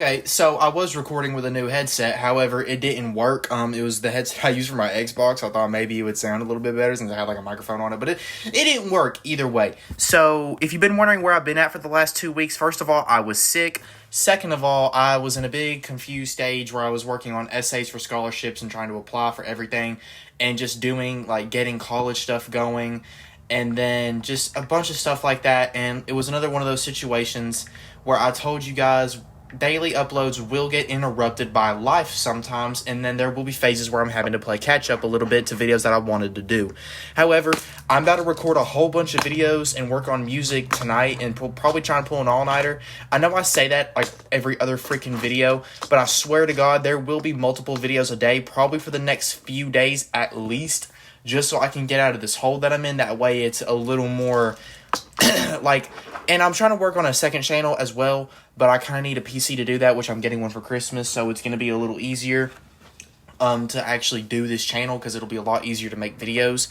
Okay, so I was recording with a new headset. However, it didn't work. It was the headset I used for my Xbox. I thought maybe it would sound a little bit better since I had like a microphone on it, but it didn't work either way. So, if you've been wondering where I've been at for the last 2 weeks, first of all, I was sick. Second of all, I was in a big confused stage where I was working on essays for scholarships and trying to apply for everything and just doing like getting college stuff going and then just a bunch of stuff like that. And it was another one of those situations where I told you guys daily uploads will get interrupted by life sometimes, and then there will be phases where I'm having to play catch up a little bit to videos that I wanted to do. However, I'm about to record a whole bunch of videos and work on music tonight and probably try and pull an all-nighter. I know I say that like every other freaking video, but I swear to God, there will be multiple videos a day, probably for the next few days at least, just so I can get out of this hole that I'm in. That way it's a little more like, and I'm trying to work on a second channel as well, but I kind of need a PC to do that, which I'm getting one for Christmas, so it's going to be a little easier to actually do this channel, because it'll be a lot easier to make videos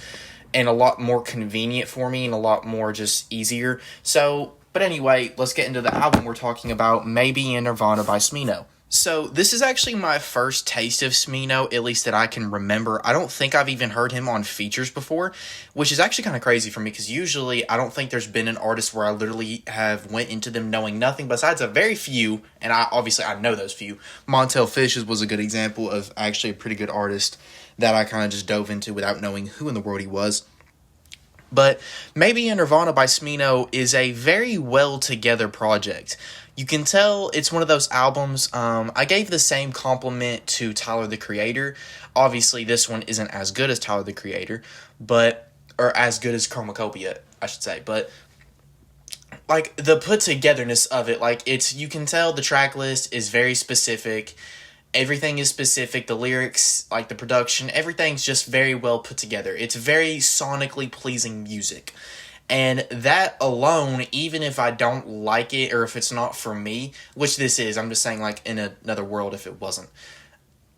and a lot more convenient for me and a lot more just easier. So, but anyway, let's get into the album we're talking about, Maybe in Nirvana by Smino. So, this is actually my first taste of Smino, at least that I can remember. I don't think I've even heard him on features before, which is actually kind of crazy for me, because usually I don't think there's been an artist where I literally have went into them knowing nothing besides a very few, and I know those few. Montel Fish was a good example of actually a pretty good artist that I kind of just dove into without knowing who in the world he was. But Maybe in Nirvana by Smino is a very well together project. You can tell it's one of those albums. I gave the same compliment to Tyler the Creator. Obviously, this one isn't as good as Tyler the Creator, or as good as Chromacopia, I should say. But like the put togetherness of it, like you can tell the track list is very specific. Everything is specific. The lyrics, like the production, everything's just very well put together. It's very sonically pleasing music. And that alone, even if I don't like it or if it's not for me, which this is, I'm just saying like in another world if it wasn't,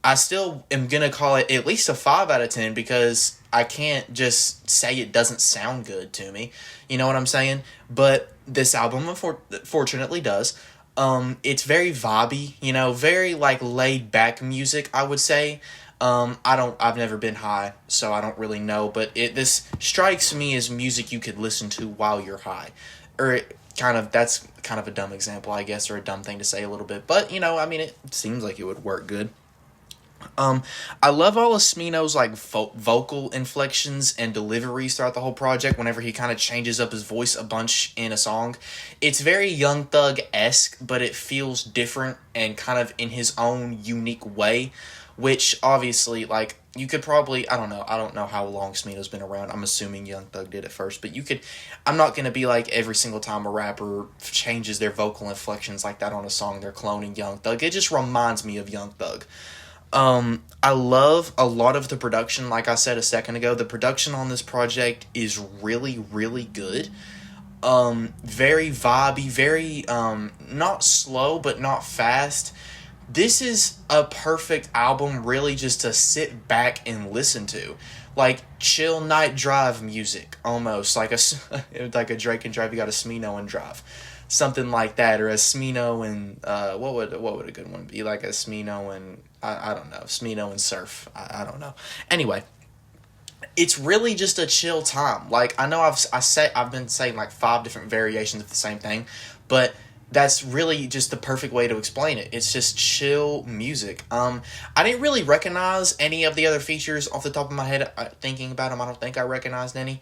I still am going to call it at least a 5 out of 10, because I can't just say it doesn't sound good to me. You know what I'm saying? But this album fortunately does. It's very vibey, very like laid back music, I would say. I've never been high, so I don't really know, but this strikes me as music you could listen to while you're high. That's kind of a dumb example, I guess, or a dumb thing to say a little bit, but, it seems like it would work good. I love all of Smino's like vocal inflections and deliveries throughout the whole project. Whenever he kind of changes up his voice a bunch in a song, it's very Young Thug-esque, but it feels different and kind of in his own unique way. Which obviously, like, you could probably, I don't know how long Smino's been around. I'm assuming Young Thug did it first, but I'm not going to be like every single time a rapper changes their vocal inflections like that on a song, they're cloning Young Thug. It just reminds me of Young Thug. I love a lot of the production. Like I said a second ago, the production on this project is really, really good. Very vibey, very, not slow, but not fast. This is a perfect album, really, just to sit back and listen to. Like, chill night drive music, almost. Like a Drake and Drive, you got a Smino and Drive. Something like that, or a Smino and, what would a good one be? Like a Smino and, I don't know, Smino and Surf. I don't know. Anyway, it's really just a chill time. Like, I know I've been saying like 5 different variations of the same thing, but that's really just the perfect way to explain it. It's just chill music. I didn't really recognize any of the other features off the top of my head. Thinking about them, I don't think I recognized any.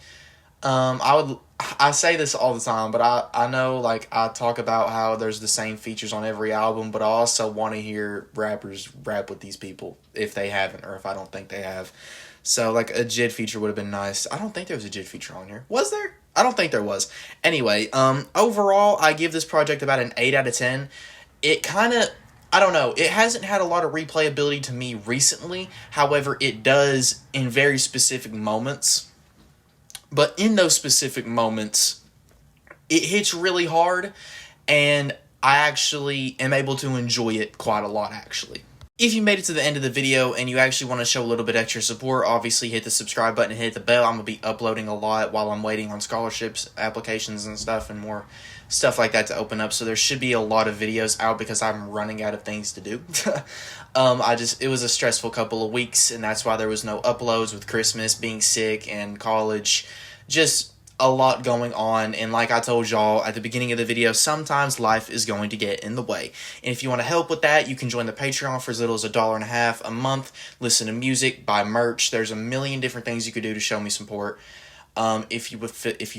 I say this all the time, but I know, like, I talk about how there's the same features on every album, but I also want to hear rappers rap with these people if they haven't, or if I don't think they have. So, like, a JID feature would have been nice. I don't think there was a JID feature on here. Was there? I don't think there was. Anyway, overall, I give this project about an 8 out of 10. It kind of, I don't know, it hasn't had a lot of replayability to me recently. However, it does in very specific moments. But in those specific moments, it hits really hard, and I actually am able to enjoy it quite a lot, actually. If you made it to the end of the video and you actually want to show a little bit extra support, obviously hit the subscribe button and hit the bell. I'm going to be uploading a lot while I'm waiting on scholarships, applications, and stuff, and more stuff like that to open up. So there should be a lot of videos out because I'm running out of things to do. It was a stressful couple of weeks, and that's why there was no uploads with Christmas, being sick, and college. Just a lot going on, and like I told y'all at the beginning of the video, sometimes life is going to get in the way. And if you want to help with that, you can join the Patreon for as little as $1.50 a month, listen to music, buy merch. There's a million different things you could do to show me support, if you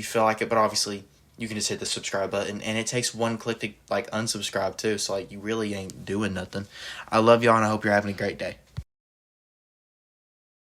feel like it. But obviously you can just hit the subscribe button, and it takes one click to like unsubscribe too, so like you really ain't doing nothing. I love y'all, and I hope you're having a great day.